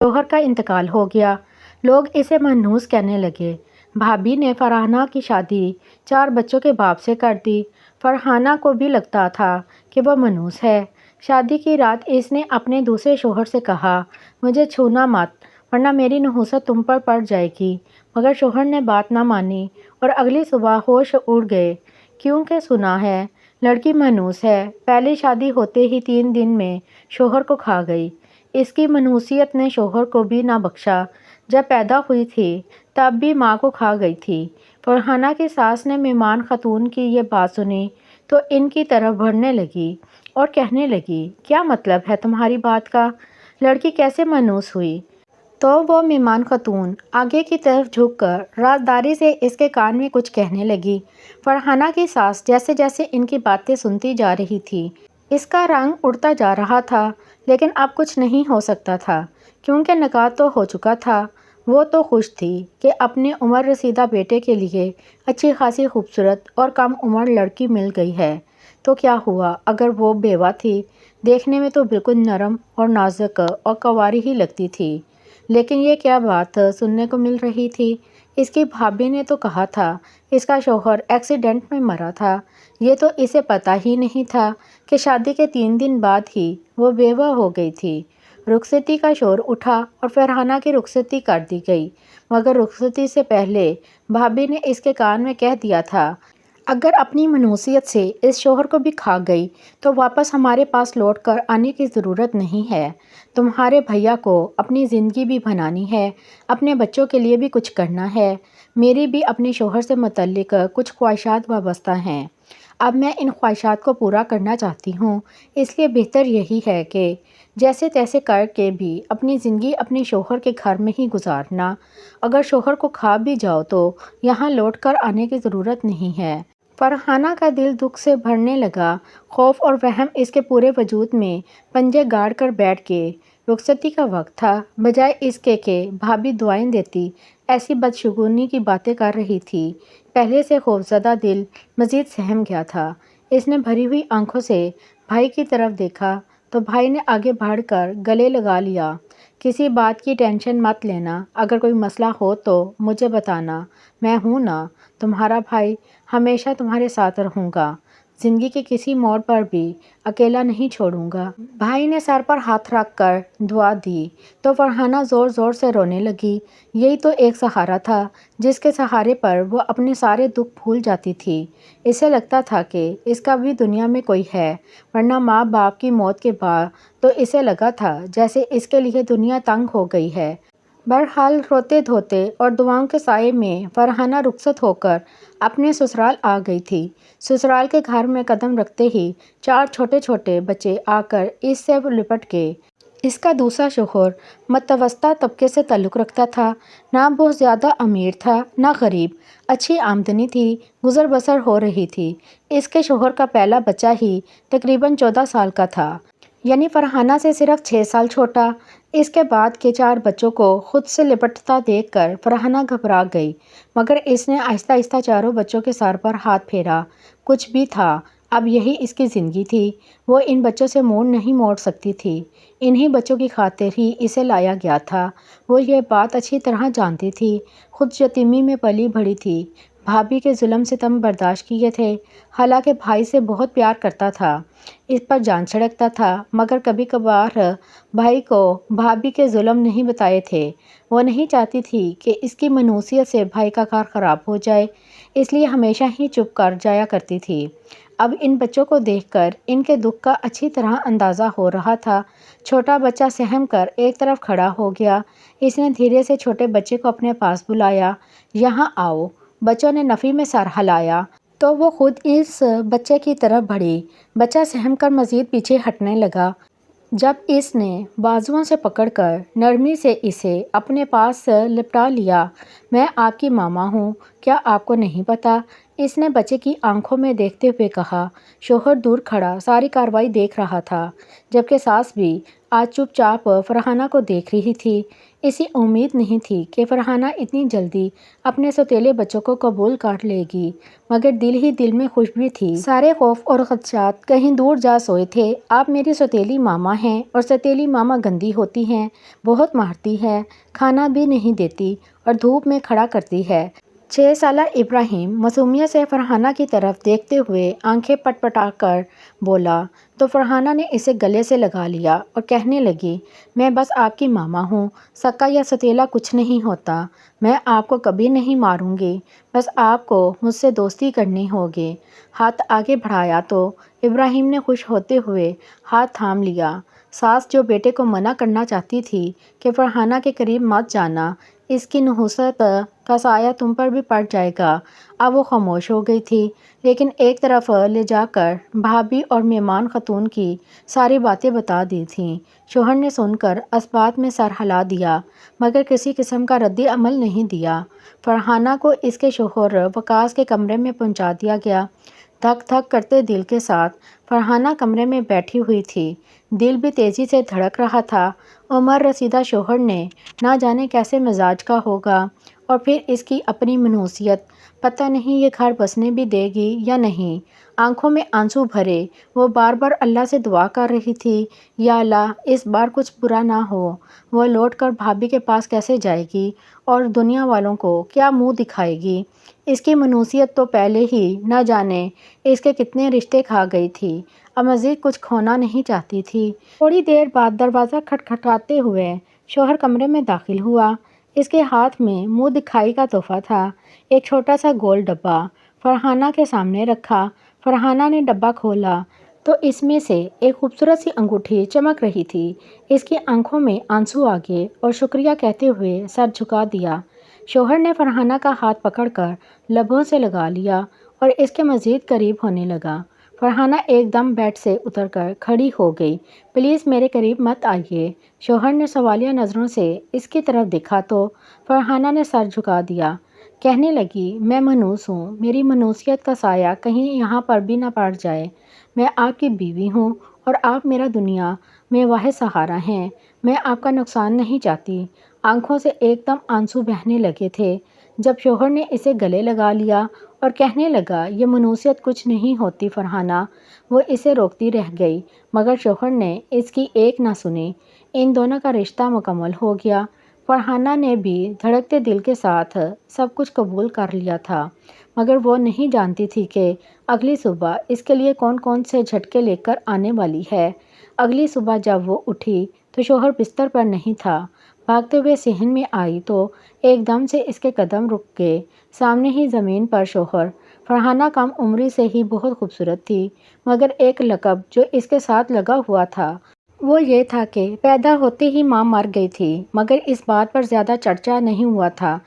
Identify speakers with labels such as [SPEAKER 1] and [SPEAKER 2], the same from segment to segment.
[SPEAKER 1] شوہر کا انتقال ہو گیا۔ لوگ اسے منحوس کہنے لگے۔ بھابھی نے فرحانہ کی شادی 4 بچوں کے باپ سے کر دی۔ فرحانہ کو بھی لگتا تھا کہ وہ منحوس ہے۔ شادی کی رات اس نے اپنے دوسرے شوہر سے کہا، مجھے چھونا مت ورنہ میری نحوست تم پر پڑ جائے گی، مگر شوہر نے بات نہ مانی اور اگلی صبح ہوش اڑ گئے کیونکہ سنا ہے لڑکی منحوس ہے۔ پہلی شادی ہوتے ہی 3 دن میں شوہر کو کھا گئی۔ اس کی منحوسیت نے شوہر کو بھی نہ بخشا۔ جب پیدا ہوئی تھی تب بھی ماں کو کھا گئی تھی۔ فرحانہ کی ساس نے مہمان خاتون کی یہ بات سنی تو ان کی طرف بڑھنے لگی اور کہنے لگی، کیا مطلب ہے تمہاری بات کا؟ لڑکی کیسے منحوس ہوئی؟ تو وہ مہمان خاتون آگے کی طرف جھک کر رازداری سے اس کے کان میں کچھ کہنے لگی۔ فرحانہ کی ساس جیسے جیسے ان کی باتیں سنتی جا رہی تھی اس کا رنگ اڑتا جا رہا تھا، لیکن اب کچھ نہیں ہو سکتا تھا کیونکہ نکاح تو ہو چکا تھا۔ وہ تو خوش تھی کہ اپنے عمر رسیدہ بیٹے کے لیے اچھی خاصی خوبصورت اور کم عمر لڑکی مل گئی ہے۔ تو کیا ہوا اگر وہ بیوہ تھی؟ دیکھنے میں تو بالکل نرم اور نازک اور کنواری ہی لگتی تھی، لیکن یہ کیا بات سننے کو مل رہی تھی؟ اس کی بھابھی نے تو کہا تھا اس کا شوہر ایکسیڈنٹ میں مرا تھا۔ یہ تو اسے پتہ ہی نہیں تھا کہ شادی کے 3 دن بعد ہی وہ بیوہ ہو گئی تھی۔ رخصتی کا شور اٹھا اور فرحانہ کی رخصتی کر دی گئی، مگر رخصتی سے پہلے بھابھی نے اس کے کان میں کہہ دیا تھا، اگر اپنی منحوسیت سے اس شوہر کو بھی کھا گئی تو واپس ہمارے پاس لوٹ کر آنے کی ضرورت نہیں ہے۔ تمہارے بھیا کو اپنی زندگی بھی بنانی ہے، اپنے بچوں کے لیے بھی کچھ کرنا ہے۔ میری بھی اپنے شوہر سے متعلق کچھ خواہشات وابستہ ہیں۔ اب میں ان خواہشات کو پورا کرنا چاہتی ہوں، اس لیے بہتر یہی ہے کہ جیسے تیسے کر کے بھی اپنی زندگی اپنے شوہر کے گھر میں ہی گزارنا۔ اگر شوہر کو کھا بھی جاؤ تو یہاں لوٹ کر آنے کی ضرورت نہیں ہے۔ فرحانہ کا دل دکھ سے بھرنے لگا۔ خوف اور وہم اس کے پورے وجود میں پنجے گاڑ کر بیٹھ گئے۔ رخصتی کا وقت تھا، بجائے اس کے کہ بھابھی دعائیں دیتی ایسی بدشگونی کی باتیں کر رہی تھی۔ پہلے سے خوفزدہ دل مزید سہم گیا تھا۔ اس نے بھری ہوئی آنکھوں سے بھائی کی طرف دیکھا تو بھائی نے آگے بڑھ کر گلے لگا لیا، کسی بات کی ٹینشن مت لینا، اگر کوئی مسئلہ ہو تو مجھے بتانا، میں ہوں نا، تمہارا بھائی ہمیشہ تمہارے ساتھ رہوں گا، زندگی کے کسی موڑ پر بھی اکیلا نہیں چھوڑوں گا۔ بھائی نے سر پر ہاتھ رکھ کر دعا دی تو فرحانہ زور زور سے رونے لگی۔ یہی تو ایک سہارا تھا جس کے سہارے پر وہ اپنے سارے دکھ بھول جاتی تھی۔ اسے لگتا تھا کہ اس کا بھی دنیا میں کوئی ہے، ورنہ ماں باپ کی موت کے بعد تو اسے لگا تھا جیسے اس کے لیے دنیا تنگ ہو گئی ہے۔ بہرحال روتے دھوتے اور دعاؤں کے سائے میں فرحانہ رخصت ہو کر اپنے سسرال آ گئی تھی۔ سسرال کے گھر میں قدم رکھتے ہی 4 چھوٹے چھوٹے بچے آ کر اس سے لپٹ گئے۔ اس کا دوسرا شوہر متوسطہ طبقے سے تعلق رکھتا تھا، نہ بہت زیادہ امیر تھا نہ غریب، اچھی آمدنی تھی، گزر بسر ہو رہی تھی۔ اس کے شوہر کا پہلا بچہ ہی تقریباً 14 سال کا تھا، یعنی فرحانہ سے صرف 6 سال چھوٹا۔ اس کے بعد کے 4 بچوں کو خود سے لپٹتا دیکھ کر فرحانہ گھبرا گئی، مگر اس نے آہستہ آہستہ چاروں بچوں کے سر پر ہاتھ پھیرا۔ کچھ بھی تھا، اب یہی اس کی زندگی تھی، وہ ان بچوں سے منہ نہیں موڑ سکتی تھی۔ انہی بچوں کی خاطر ہی اسے لایا گیا تھا۔ وہ یہ بات اچھی طرح جانتی تھی، خود یتیمی میں پلی بڑھی تھی، بھابھی کے ظلم ستم برداشت کیے تھے، حالانکہ بھائی سے بہت پیار کرتا تھا، اس پر جان چھڑکتا تھا، مگر کبھی کبھار بھائی کو بھابھی کے ظلم نہیں بتائے تھے۔ وہ نہیں چاہتی تھی کہ اس کی منحوسیت سے بھائی کا گھر خراب ہو جائے، اس لیے ہمیشہ ہی چپ کر جایا کرتی تھی۔ اب ان بچوں کو دیکھ کر ان کے دکھ کا اچھی طرح اندازہ ہو رہا تھا۔ چھوٹا بچہ سہم کر ایک طرف کھڑا ہو گیا۔ اس نے دھیرے سے چھوٹے بچے کو اپنے پاس بلایا، یہاں آؤ۔ بچوں نے نفی میں سر ہلایا تو وہ خود اس بچے کی طرف بڑھی۔ بچہ سہم کر مزید پیچھے ہٹنے لگا۔ جب اس نے بازوؤں سے پکڑ کر نرمی سے اسے اپنے پاس لپٹا لیا، میں آپ کی ماما ہوں، کیا آپ کو نہیں پتہ؟ اس نے بچے کی آنکھوں میں دیکھتے ہوئے کہا۔ شوہر دور کھڑا ساری کارروائی دیکھ رہا تھا، جبکہ ساس بھی آج چپ چاپ فرحانہ کو دیکھ رہی تھی۔ اسے امید نہیں تھی کہ فرحانہ اتنی جلدی اپنے سوتیلے بچوں کو قبول کر لے گی، مگر دل ہی دل میں خوش بھی تھی۔ سارے خوف اور خدشات کہیں دور جا سوئے تھے۔ آپ میری سوتیلی ماما ہیں، اور سوتیلی ماما گندی ہوتی ہیں، بہت مارتی ہے، کھانا بھی نہیں دیتی اور دھوپ میں کھڑا کرتی ہے۔ 6 سالہ ابراہیم معصومیت سے فرحانہ کی طرف دیکھتے ہوئے آنکھیں پٹ پٹا کر بولا، تو فرحانہ نے اسے گلے سے لگا لیا اور کہنے لگی، میں بس آپ کی ماما ہوں، سکا یا سوتیلا کچھ نہیں ہوتا، میں آپ کو کبھی نہیں ماروں گی، بس آپ کو مجھ سے دوستی کرنی ہوگی۔ ہاتھ آگے بڑھایا تو ابراہیم نے خوش ہوتے ہوئے ہاتھ تھام لیا۔ ساس جو بیٹے کو منع کرنا چاہتی تھی کہ فرحانہ کے قریب مت جانا، اس کی نحوست کا سایہ تم پر بھی پڑ جائے گا، اب وہ خاموش ہو گئی تھی، لیکن ایک طرف لے جا کر بھابھی اور مہمان خاتون کی ساری باتیں بتا دی تھیں۔ شوہر نے سن کر اثبات میں سر ہلا دیا، مگر کسی قسم کا رد عمل نہیں دیا۔ فرحانہ کو اس کے شوہر وقاص کے کمرے میں پہنچا دیا گیا۔ دھک دھک کرتے دل کے ساتھ فرحانہ کمرے میں بیٹھی ہوئی تھی، دل بھی تیزی سے دھڑک رہا تھا۔ عمر رسیدہ شوہر نے نہ جانے کیسے مزاج کا ہوگا، اور پھر اس کی اپنی منحوسیت، پتہ نہیں یہ گھر بسنے بھی دے گی یا نہیں۔ آنکھوں میں آنسو بھرے وہ بار بار اللہ سے دعا کر رہی تھی، یا اللہ اس بار کچھ برا نہ ہو۔ وہ لوٹ کر بھابھی کے پاس کیسے جائے گی اور دنیا والوں کو کیا منہ دکھائے گی؟ اس کی منحوسیت تو پہلے ہی نہ جانے اس کے کتنے رشتے کھا گئی تھی، اب مزید کچھ کھونا نہیں چاہتی تھی۔ تھوڑی دیر بعد دروازہ کھٹکھٹاتے ہوئے شوہر کمرے میں داخل ہوا۔ اس کے ہاتھ میں منہ دکھائی کا تحفہ تھا، ایک چھوٹا سا گول ڈبہ فرحانہ کے سامنے رکھا۔ فرحانہ نے ڈبہ کھولا تو اس میں سے ایک خوبصورت سی انگوٹھی چمک رہی تھی۔ اس کی آنکھوں میں آنسو آ گئے اور شکریہ کہتے ہوئے سر جھکا دیا۔ شوہر نے فرحانہ کا ہاتھ پکڑ کر لبوں سے لگا لیا اور اس کے مزید قریب ہونے لگا۔ فرحانہ ایک دم بیڈ سے اتر کر کھڑی ہو گئی۔ پلیز میرے قریب مت آئیے۔ شوہر نے سوالیہ نظروں سے اس کی طرف دیکھا تو فرحانہ نے سر جھکا دیا، کہنے لگی، میں منحوس ہوں، میری منحوسیت کا سایہ کہیں یہاں پر بھی نہ پڑ جائے۔ میں آپ کی بیوی ہوں اور آپ میرا دنیا میں واحد سہارا ہیں، میں آپ کا نقصان نہیں چاہتی۔ آنکھوں سے ایک دم آنسو بہنے لگے تھے جب شوہر نے اسے گلے لگا لیا اور کہنے لگا، یہ منحوسیت کچھ نہیں ہوتی فرحانہ۔ وہ اسے روکتی رہ گئی، مگر شوہر نے اس کی ایک نہ سنی۔ ان دونوں کا رشتہ مکمل ہو گیا۔ فرحانہ نے بھی دھڑکتے دل کے ساتھ سب کچھ قبول کر لیا تھا، مگر وہ نہیں جانتی تھی کہ اگلی صبح اس کے لیے کون کون سے جھٹکے لے کر آنے والی ہے۔ اگلی صبح جب وہ اٹھی تو شوہر بستر پر نہیں تھا۔ بھاگتے ہوئے صحن میں آئی تو ایک دم سے اس کے قدم رک گئے، سامنے ہی زمین پر شوہر۔ فرحانہ کم عمری سے ہی بہت خوبصورت تھی، مگر ایک لقب جو اس کے ساتھ لگا ہوا تھا وہ یہ تھا کہ پیدا ہوتے ہی ماں مر گئی تھی، مگر اس بات پر زیادہ چرچا نہیں ہوا تھا،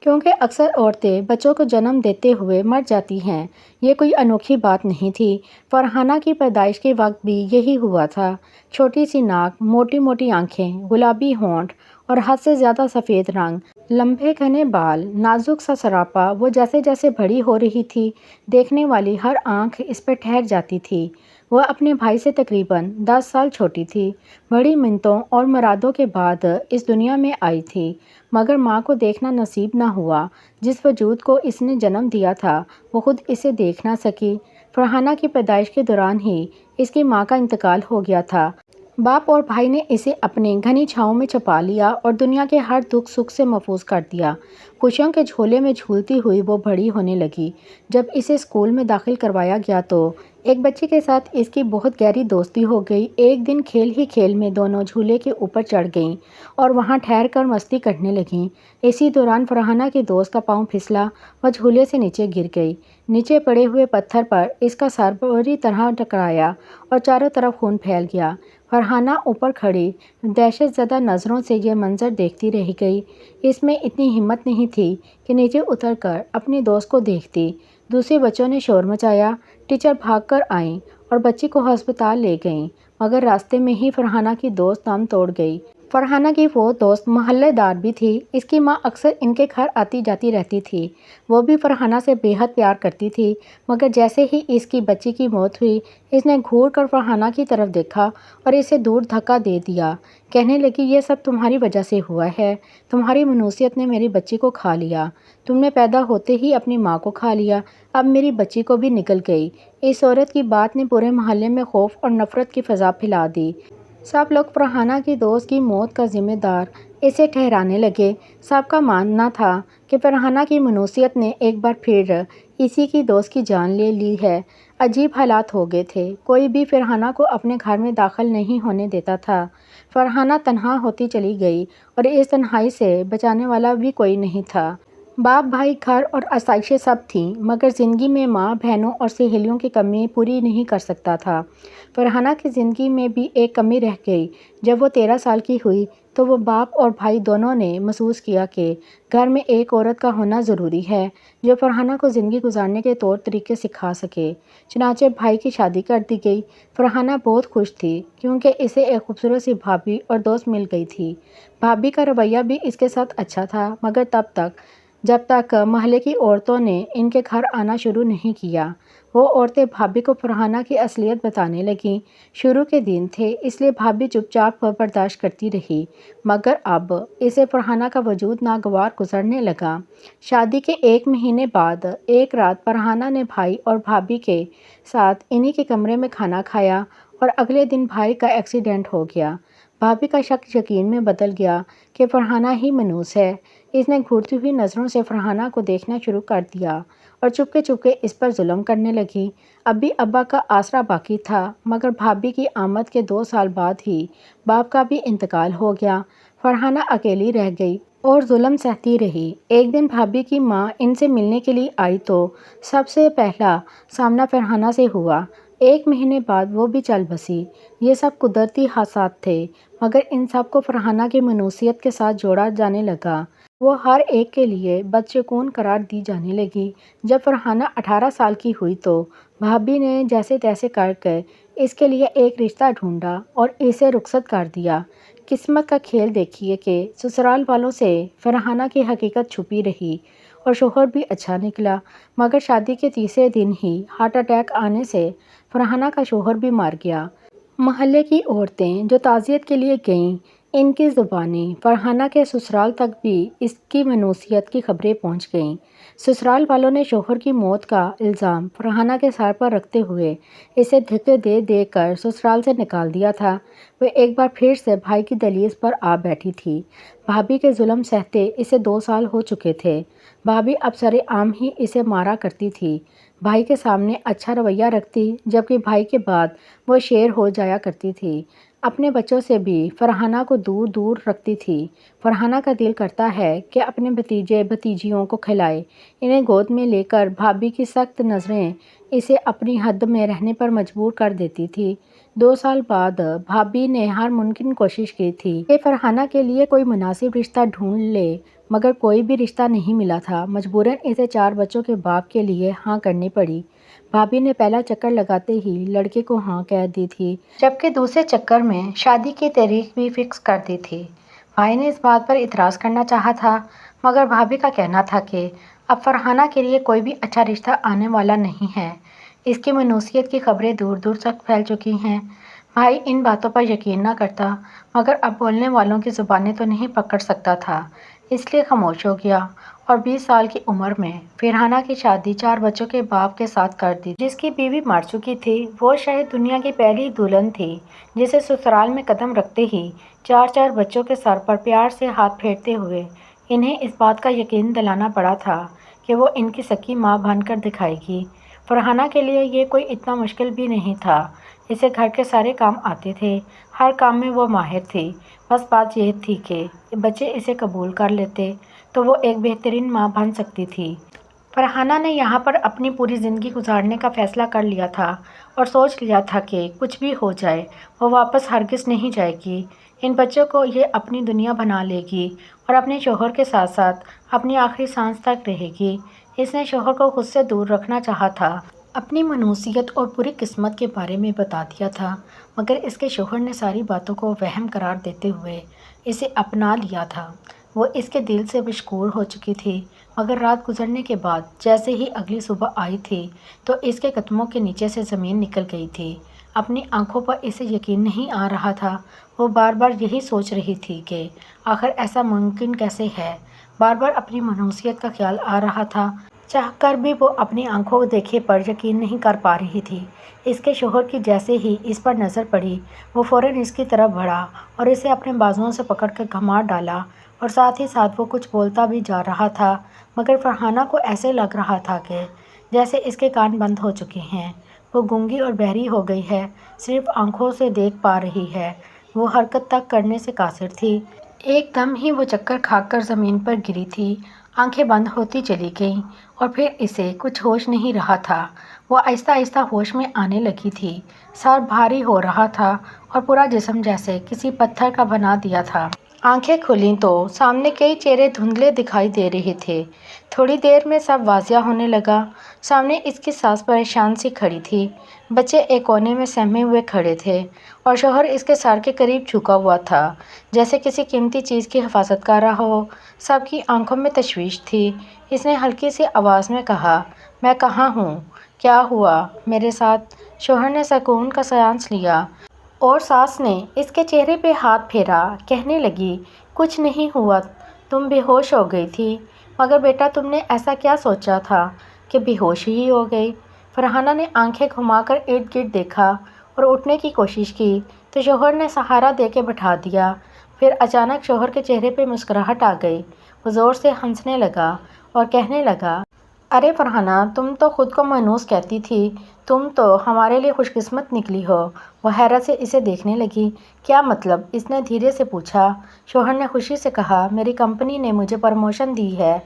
[SPEAKER 1] کیونکہ اکثر عورتیں بچوں کو جنم دیتے ہوئے مر جاتی ہیں۔ یہ کوئی انوکھی بات نہیں تھی۔ فرحانہ کی پیدائش کے وقت بھی یہی ہوا تھا۔ چھوٹی سی ناک، موٹی موٹی آنکھیں، گلابی ہونٹ اور حد سے زیادہ سفید رنگ، لمبے گھنے بال، نازک سا سراپا۔ وہ جیسے جیسے بڑی ہو رہی تھی، دیکھنے والی ہر آنکھ اس پہ ٹھہر جاتی تھی۔ وہ اپنے بھائی سے تقریباً 10 سال چھوٹی تھی، بڑی منتوں اور مرادوں کے بعد اس دنیا میں آئی تھی، مگر ماں کو دیکھنا نصیب نہ ہوا۔ جس وجود کو اس نے جنم دیا تھا وہ خود اسے دیکھ نہ سکی۔ فرحانہ کی پیدائش کے دوران ہی اس کی ماں کا انتقال ہو گیا تھا۔ باپ اور بھائی نے اسے اپنے گھنی چھاؤں میں چھپا لیا اور دنیا کے ہر دکھ سکھ سے محفوظ کر دیا۔ خوشیوں کے جھولے میں جھولتی ہوئی وہ بڑی ہونے لگی۔ جب اسے اسکول میں داخل کروایا گیا تو ایک بچے کے ساتھ اس کی بہت گہری دوستی ہو گئی۔ ایک دن کھیل ہی کھیل میں دونوں جھولے کے اوپر چڑھ گئیں اور وہاں ٹھہر کر مستی کرنے لگیں۔ اسی دوران فرحانہ کی دوست کا پاؤں پھسلا، وہ جھولے سے نیچے گر گئی۔ نیچے پڑے ہوئے پتھر پر اس کا سر بری طرح ٹکرایا اور چاروں طرف خون پھیل گیا۔ فرحانہ اوپر کھڑی دہشت زدہ نظروں سے یہ منظر دیکھتی رہ گئی۔ اس میں اتنی ہمت نہیں تھی کہ نیچے اتر کر اپنی دوست کو دیکھتی۔ دوسرے بچوں نے شور مچایا، ٹیچر بھاگ کر آئیں اور بچی کو ہسپتال لے گئیں، مگر راستے میں ہی فرحانہ کی دوست دم توڑ گئی۔ فرحانہ کی وہ دوست محلے دار بھی تھی۔ اس کی ماں اکثر ان کے گھر آتی جاتی رہتی تھی۔ وہ بھی فرحانہ سے بے حد پیار کرتی تھی، مگر جیسے ہی اس کی بچی کی موت ہوئی، اس نے گھور کر فرحانہ کی طرف دیکھا اور اسے دور دھکا دے دیا۔ کہنے لگی، یہ سب تمہاری وجہ سے ہوا ہے۔ تمہاری منوسیت نے میری بچی کو کھا لیا۔ تم نے پیدا ہوتے ہی اپنی ماں کو کھا لیا، اب میری بچی کو بھی نگل گئی۔ اس عورت کی بات نے پورے محلے میں خوف اور نفرت کی فضا پھیلا دی۔ سب لوگ فرحانہ کی دوست کی موت کا ذمہ دار اسے ٹھہرانے لگے۔ سب کا ماننا تھا کہ فرحانہ کی منوسیت نے ایک بار پھر اسی کی دوست کی جان لے لی ہے۔ عجیب حالات ہو گئے تھے۔ کوئی بھی فرحانہ کو اپنے گھر میں داخل نہیں ہونے دیتا تھا۔ فرحانہ تنہا ہوتی چلی گئی اور اس تنہائی سے بچانے والا بھی کوئی نہیں تھا۔ باپ، بھائی، گھر اور آسائشیں سب تھیں، مگر زندگی میں ماں، بہنوں اور سہیلیوں کی کمی پوری نہیں کر سکتا تھا۔ فرحانہ کی زندگی میں بھی ایک کمی رہ گئی۔ جب وہ 13 سال کی ہوئی تو وہ باپ اور بھائی دونوں نے محسوس کیا کہ گھر میں ایک عورت کا ہونا ضروری ہے جو فرحانہ کو زندگی گزارنے کے طور طریقے سکھا سکے۔ چنانچہ بھائی کی شادی کر دی گئی۔ فرحانہ بہت خوش تھی کیونکہ اسے ایک خوبصورت سی بھابھی اور دوست مل گئی تھی۔ بھابھی کا رویہ بھی اس کے ساتھ اچھا تھا، مگر جب تک محلے کی عورتوں نے ان کے گھر آنا شروع نہیں کیا۔ وہ عورتیں بھابھی کو فرحانہ کی اصلیت بتانے لگیں۔ شروع کے دن تھے، اس لیے بھابھی چپ چاپ برداشت کرتی رہی، مگر اب اسے فرحانہ کا وجود ناگوار گزرنے لگا۔ شادی کے 1 مہینے بعد ایک رات فرحانہ نے بھائی اور بھابھی کے ساتھ انہی کے کمرے میں کھانا کھایا اور اگلے دن بھائی کا ایکسیڈنٹ ہو گیا۔ بھابھی کا شک یقین میں بدل گیا کہ فرحانہ ہی منحوس ہے۔ اس نے گھورتی ہوئی نظروں سے فرحانہ کو دیکھنا شروع کر دیا اور چپکے اس پر ظلم کرنے لگی۔ اب بھی ابا کا آسرا باقی تھا، مگر بھابھی کی آمد کے 2 سال بعد ہی باپ کا بھی انتقال ہو گیا۔ فرحانہ اکیلی رہ گئی اور ظلم سہتی رہی۔ ایک دن بھابھی کی ماں ان سے ملنے کے لیے آئی تو سب سے پہلا سامنا فرحانہ سے ہوا۔ 1 مہینے بعد وہ بھی چل بسی۔ یہ سب قدرتی حادثات تھے، مگر ان سب کو فرحانہ کی منوسیت کے ساتھ جوڑا جانے لگا۔ وہ ہر ایک کے لیے بدشگون قرار دی جانے لگی۔ جب فرحانہ 18 سال کی ہوئی تو بھابھی نے جیسے تیسے کر کے اس کے لیے ایک رشتہ ڈھونڈا اور اسے رخصت کر دیا۔ قسمت کا کھیل دیکھیے کہ سسرال والوں سے فرحانہ کی حقیقت چھپی رہی اور شوہر بھی اچھا نکلا، مگر شادی کے تیسرے دن ہی ہارٹ اٹیک آنے سے فرحانہ کا شوہر بھی مر گیا۔ محلے کی عورتیں جو تعزیت کے لیے گئیں، ان کی زبانیں فرحانہ کے سسرال تک بھی اس کی منوسیت کی خبریں پہنچ گئیں۔ سسرال والوں نے شوہر کی موت کا الزام فرحانہ کے سر پر رکھتے ہوئے اسے دھکے دے دے کر سسرال سے نکال دیا تھا۔ وہ ایک بار پھر سے بھائی کی دہلیز پر آ بیٹھی تھی۔ بھابھی کے ظلم سہتے اسے 2 سال ہو چکے تھے۔ بھابھی اب سر عام ہی اسے مارا کرتی تھی۔ بھائی کے سامنے اچھا رویہ رکھتی، جبکہ بھائی کے بعد وہ شیر ہو جایا کرتی تھی۔ اپنے بچوں سے بھی فرحانہ کو دور دور رکھتی تھی۔ فرحانہ کا دل کرتا ہے کہ اپنے بھتیجے بھتیجیوں کو کھلائے۔ انہیں گود میں لے کر بھابھی کی سخت نظریں اسے اپنی حد میں رہنے پر مجبور کر دیتی تھی۔ 2 سال بعد بھابھی نے ہر ممکن کوشش کی تھی کہ فرحانہ کے لیے کوئی مناسب رشتہ ڈھونڈ لے، مگر کوئی بھی رشتہ نہیں ملا تھا۔ مجبوراً اسے 4 بچوں کے باپ کے لیے ہاں کرنی پڑی۔ بھابھی نے پہلا چکر لگاتے ہی لڑکے کو ہاں کہہ دی تھی، جبکہ دوسرے چکر میں شادی کی تاریخ بھی فکس کر دی تھی۔ بھائی نے اس بات پر اعتراض کرنا چاہا تھا، مگر بھابھی کا کہنا تھا کہ اب فرحانہ کے لیے کوئی بھی اچھا رشتہ آنے والا نہیں ہے۔ اس کی منوسیت کی خبریں دور دور تک پھیل چکی ہیں۔ بھائی ان باتوں پر یقین نہ کرتا، مگر اب بولنے والوں کی زبانیں تو نہیں پکڑ سکتا تھا، اس لیے خاموش ہو گیا اور 20 سال کی عمر میں فرحانہ کی شادی 4 بچوں کے باپ کے ساتھ کر دی، جس کی بیوی مر چکی تھی۔ وہ شاید دنیا کی پہلی دلہن تھی جسے سسرال میں قدم رکھتے ہی 4 بچوں کے سر پر پیار سے ہاتھ پھیرتے ہوئے انہیں اس بات کا یقین دلانا پڑا تھا کہ وہ ان کی سکی ماں بن کر دکھائے گی۔ فرحانہ کے لیے یہ کوئی اتنا مشکل بھی نہیں تھا۔ اسے گھر کے سارے کام آتے تھے، ہر کام میں وہ ماہر تھی۔ بس بات یہ تھی کہ بچے اسے قبول کر لیتے تو وہ ایک بہترین ماں بن سکتی تھی۔ فرحانہ نے یہاں پر اپنی پوری زندگی گزارنے کا فیصلہ کر لیا تھا اور سوچ لیا تھا کہ کچھ بھی ہو جائے وہ واپس ہرگز نہیں جائے گی۔ ان بچوں کو یہ اپنی دنیا بنا لے گی اور اپنے شوہر کے ساتھ ساتھ اپنی آخری سانس تک رہے گی۔ اس نے شوہر کو خود سے دور رکھنا چاہا تھا، اپنی منحوسیت اور بری قسمت کے بارے میں بتا دیا تھا، مگر اس کے شوہر نے ساری باتوں کو وہم قرار دیتے ہوئے اسے اپنا لیا تھا۔ وہ اس کے دل سے مشکور ہو چکی تھی، مگر رات گزرنے کے بعد جیسے ہی اگلی صبح آئی تھی تو اس کے قدموں کے نیچے سے زمین نکل گئی تھی۔ اپنی آنکھوں پر اسے یقین نہیں آ رہا تھا۔ وہ بار بار یہی سوچ رہی تھی کہ آخر ایسا ممکن کیسے ہے۔ بار بار اپنی منحوسیت کا خیال آ رہا تھا۔ چاہ کر بھی وہ اپنی آنکھوں دیکھے پر یقین نہیں کر پا رہی تھی۔ اس کے شوہر کی جیسے ہی اس پر نظر پڑی، وہ فوراً اس کی طرف بڑھا اور اسے اپنے بازوؤں سے پکڑ کر گھماٹ ڈالا، اور ساتھ ہی ساتھ وہ کچھ بولتا بھی جا رہا تھا، مگر فرحانہ کو ایسے لگ رہا تھا کہ جیسے اس کے کان بند ہو چکے ہیں۔ وہ گونگی اور بہری ہو گئی ہے، صرف آنکھوں سے دیکھ پا رہی ہے۔ وہ حرکت تک کرنے سے قاصر تھی۔ ایک دم ہی وہ چکر کھا کر زمین پر گری تھی، آنکھیں بند ہوتی چلی گئیں، اور پھر اسے کچھ ہوش نہیں رہا تھا۔ وہ آہستہ آہستہ ہوش میں آنے لگی تھی۔ سر بھاری ہو رہا تھا اور پورا جسم جیسے کسی پتھر کا بنا دیا تھا۔ آنکھیں کھلیں تو سامنے کئی چہرے دھندلے دکھائی دے رہے تھے۔ تھوڑی دیر میں سب واضح ہونے لگا۔ سامنے اس کی ساس پریشان سی کھڑی تھی، بچے ایک کونے میں سہمے ہوئے کھڑے تھے، اور شوہر اس کے سر کے قریب جھکا ہوا تھا، جیسے کسی قیمتی چیز کی حفاظت کر رہا ہو۔ سب کی آنکھوں میں تشویش تھی۔ اس نے ہلکی سی آواز میں کہا، میں کہاں ہوں؟ کیا ہوا میرے ساتھ؟ شوہر نے سکون کا سانس لیا، اور ساس نے اس کے چہرے پہ ہاتھ پھیرا، کہنے لگی، کچھ نہیں ہوا، تم بے ہوش ہو گئی تھی۔ مگر بیٹا تم نے ایسا کیا سوچا تھا کہ بے ہوش ہی ہو گئی؟ فرحانہ نے آنکھیں گھما کر ارد گرد دیکھا اور اٹھنے کی کوشش کی تو شوہر نے سہارا دے کے بٹھا دیا۔ پھر اچانک شوہر کے چہرے پہ مسکراہٹ آ گئی۔ وہ زور سے ہنسنے لگا اور کہنے لگا، ارے فرحانہ، تم تو خود کو مانوس کہتی تھی، تم تو ہمارے لیے خوش قسمت نکلی ہو۔ وہ حیرت سے اسے دیکھنے لگی۔ کیا مطلب؟ اس نے دھیرے سے پوچھا۔ شوہر نے خوشی سے کہا، میری کمپنی نے مجھے پروموشن دی ہے،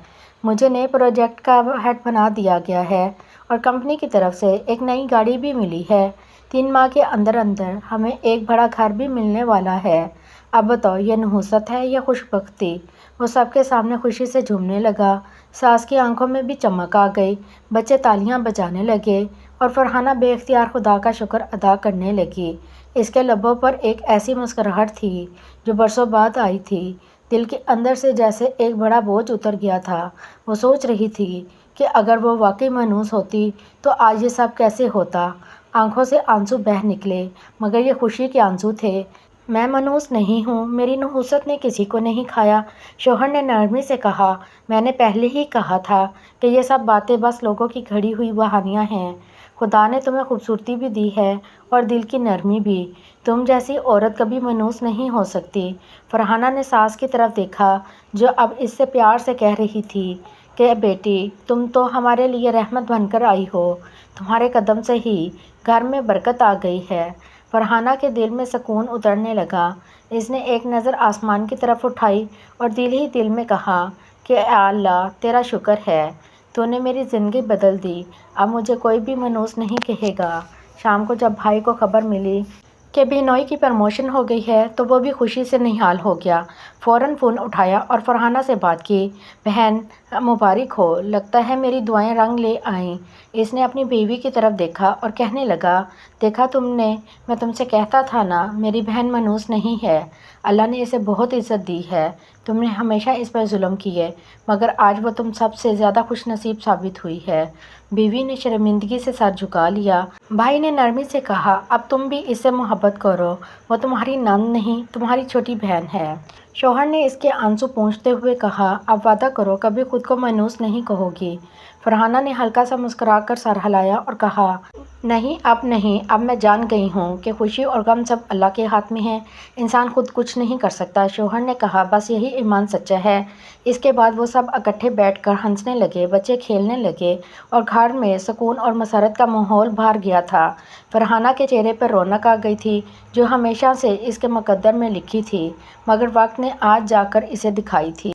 [SPEAKER 1] مجھے نئے پروجیکٹ کا ہیڈ بنا دیا گیا ہے، اور کمپنی کی طرف سے ایک نئی گاڑی بھی ملی ہے۔ 3 ماہ کے اندر اندر ہمیں ایک بڑا گھر بھی ملنے والا ہے۔ اب بتاؤ، یہ نحوست ہے یا خوش بختی؟ وہ سب کے سامنے خوشی سے جھومنے لگا۔ ساس کی آنکھوں میں بھی چمک آ گئی، بچے تالیاں بجانے لگے، اور فرحانہ بے اختیار خدا کا شکر ادا کرنے لگی۔ اس کے لبوں پر ایک ایسی مسکراہٹ تھی جو برسوں بعد آئی تھی۔ دل کے اندر سے جیسے ایک بڑا بوجھ اتر گیا تھا۔ وہ سوچ رہی تھی کہ اگر وہ واقعی مانوس ہوتی تو آج یہ سب کیسے ہوتا۔ آنکھوں سے آنسو بہہ نکلے، مگر یہ خوشی کے آنسو تھے۔ میں مانوس نہیں ہوں، میری نحوست نے کسی کو نہیں کھایا، شوہر نے نرمی سے کہا۔ میں نے پہلے ہی کہا تھا کہ یہ سب باتیں بس لوگوں کی گھڑی ہوئی بہانیاں ہیں۔ خدا نے تمہیں خوبصورتی بھی دی ہے اور دل کی نرمی بھی۔ تم جیسی عورت کبھی مانوس نہیں ہو سکتی۔ فرحانہ نے ساس کی طرف دیکھا، جو اب اس سے پیار سے کہہ رہی تھی کہ بیٹی، تم تو ہمارے لیے رحمت بن کر آئی ہو، تمہارے قدم سے ہی گھر میں برکت آ گئی ہے۔ فرحانہ کے دل میں سکون اترنے لگا۔ اس نے ایک نظر آسمان کی طرف اٹھائی اور دل ہی دل میں کہا کہ اے اللہ، تیرا شکر ہے، تو نے میری زندگی بدل دی، اب مجھے کوئی بھی مانوس نہیں کہے گا۔ شام کو جب بھائی کو خبر ملی کہ بینوئی کی پروموشن ہو گئی ہے تو وہ بھی خوشی سے نہال ہو گیا۔ فوراً فون اٹھایا اور فرحانہ سے بات کی، بہن مبارک ہو، لگتا ہے میری دعائیں رنگ لے آئیں۔ اس نے اپنی بیوی کی طرف دیکھا اور کہنے لگا، دیکھا تم نے، میں تم سے کہتا تھا نا، میری بہن مانوس نہیں ہے، اللہ نے اسے بہت عزت دی ہے، تم نے ہمیشہ اس پر ظلم کیے، مگر آج وہ تم سب سے زیادہ خوش نصیب ثابت ہوئی ہے۔ بیوی نے شرمندگی سے سر جھکا لیا۔ بھائی نے نرمی سے کہا، اب تم بھی اس سے محبت کرو، وہ تمہاری نند نہیں، تمہاری چھوٹی بہن ہے۔ شوہر نے اس کے آنسو پونچھتے ہوئے کہا، اب وعدہ کرو کبھی خود کو مانوس نہیں کہو گی۔ فرحانہ نے ہلکا سا مسکرا کر سر ہلایا اور کہا، نہیں اب نہیں، اب میں جان گئی ہوں کہ خوشی اور غم سب اللہ کے ہاتھ میں ہے، انسان خود کچھ نہیں کر سکتا۔ شوہر نے کہا، بس یہی ایمان سچا ہے۔ اس کے بعد وہ سب اکٹھے بیٹھ کر ہنسنے لگے، بچے کھیلنے لگے، اور گھر میں سکون اور مسرت کا ماحول بھر گیا تھا۔ فرحانہ کے چہرے پر رونق آ گئی تھی، جو ہمیشہ سے اس کے مقدر میں لکھی تھی، مگر وقت نے آج جا کر اسے دکھائی تھی۔